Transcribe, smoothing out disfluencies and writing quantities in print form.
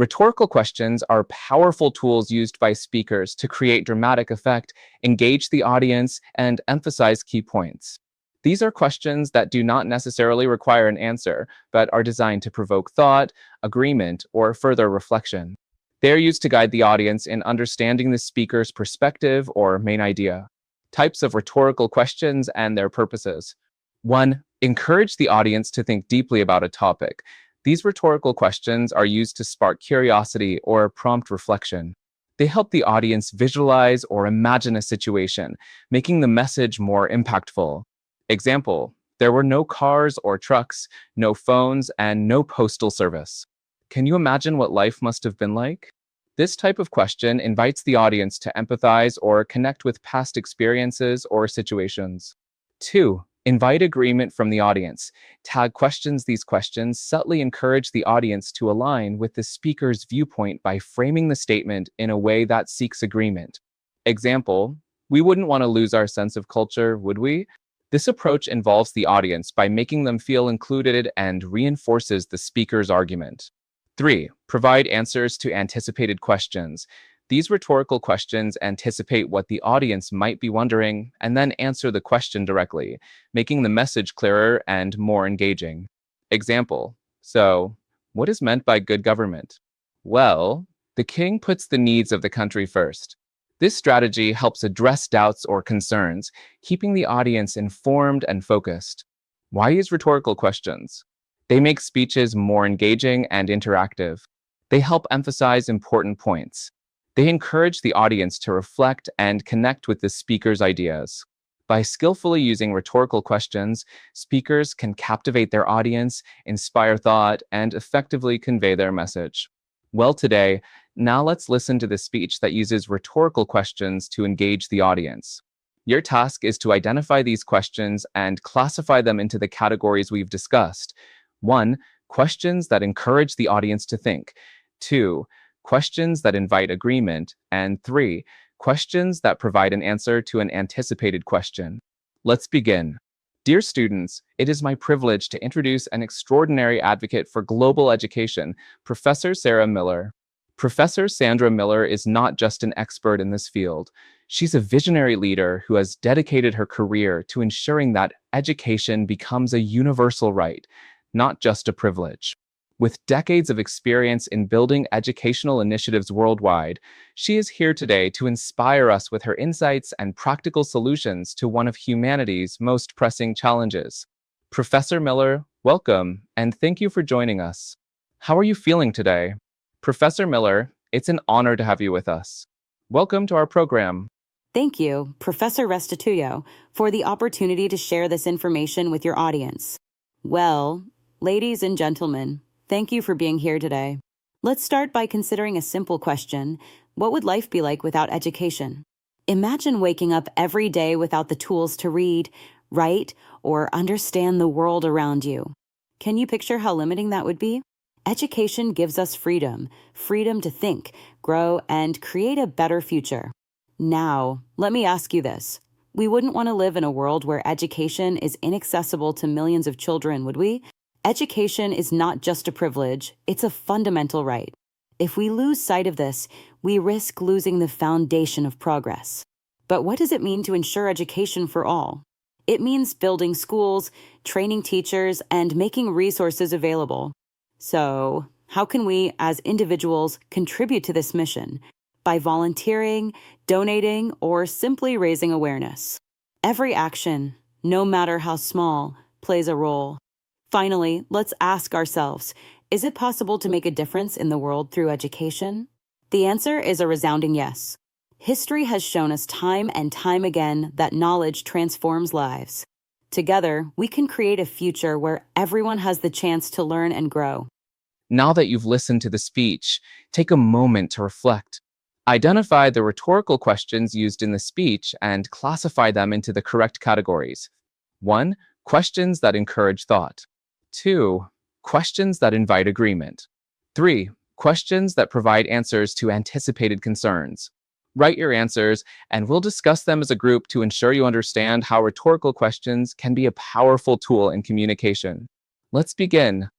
Rhetorical questions are powerful tools used by speakers to create dramatic effect, engage the audience, and emphasize key points. These are questions that do not necessarily require an answer, but are designed to provoke thought, agreement, or further reflection. They are used to guide the audience in understanding the speaker's perspective or main idea. Types of rhetorical questions and their purposes. 1. Encourage the audience to think deeply about a topic. These rhetorical questions are used to spark curiosity or prompt reflection. They help the audience visualize or imagine a situation, making the message more impactful. Example, there were no cars or trucks, no phones, and no postal service. Can you imagine what life must have been like? This type of question invites the audience to empathize or connect with past experiences or situations. 2. Invite agreement from the audience. These questions subtly encourage the audience to align with the speaker's viewpoint by framing the statement in a way that seeks agreement. Example, we wouldn't want to lose our sense of culture, would we? This approach involves the audience by making them feel included and reinforces the speaker's argument. 3. Provide answers to anticipated questions. These rhetorical questions anticipate what the audience might be wondering and then answer the question directly, making the message clearer and more engaging. Example, so, what is meant by good government? Well, the king puts the needs of the country first. This strategy helps address doubts or concerns, keeping the audience informed and focused. Why use rhetorical questions? They make speeches more engaging and interactive. They help emphasize important points. They encourage the audience to reflect and connect with the speaker's ideas. By skillfully using rhetorical questions, speakers can captivate their audience, inspire thought, and effectively convey their message. Well, today, now let's listen to the speech that uses rhetorical questions to engage the audience. Your task is to identify these questions and classify them into the categories we've discussed. 1. Questions that encourage the audience to think. 2. Questions that invite agreement. And 3. Questions that provide an answer to an anticipated question. Let's begin. Dear students, it is my privilege to introduce an extraordinary advocate for global education, Professor Sarah Miller. Professor Sandra Miller is not just an expert in this field. She's a visionary leader who has dedicated her career to ensuring that education becomes a universal right, not just a privilege. With decades of experience in building educational initiatives worldwide, she is here today to inspire us with her insights and practical solutions to one of humanity's most pressing challenges. Professor Miller, welcome, and thank you for joining us. How are you feeling today? Professor Miller, it's an honor to have you with us. Welcome to our program. Thank you, Professor Restituyo, for the opportunity to share this information with your audience. Well, ladies and gentlemen, thank you for being here today. Let's start by considering a simple question. What would life be like without education? Imagine waking up every day without the tools to read, write, or understand the world around you. Can you picture how limiting that would be? Education gives us freedom to think, grow, and create a better future. Now, let me ask you this. We wouldn't want to live in a world where education is inaccessible to millions of children, would we? Education is not just a privilege, it's a fundamental right. If we lose sight of this, we risk losing the foundation of progress. But what does it mean to ensure education for all? It means building schools, training teachers, and making resources available. So, how can we, as individuals, contribute to this mission? By volunteering, donating, or simply raising awareness. Every action, no matter how small, plays a role. Finally, let's ask ourselves, is it possible to make a difference in the world through education? The answer is a resounding yes. History has shown us time and time again that knowledge transforms lives. Together, we can create a future where everyone has the chance to learn and grow. Now that you've listened to the speech, take a moment to reflect. Identify the rhetorical questions used in the speech and classify them into the correct categories. 1. Questions that encourage thought. 2. Questions that invite agreement. 3. Questions that provide answers to anticipated concerns. Write your answers, and we'll discuss them as a group to ensure you understand how rhetorical questions can be a powerful tool in communication. Let's begin.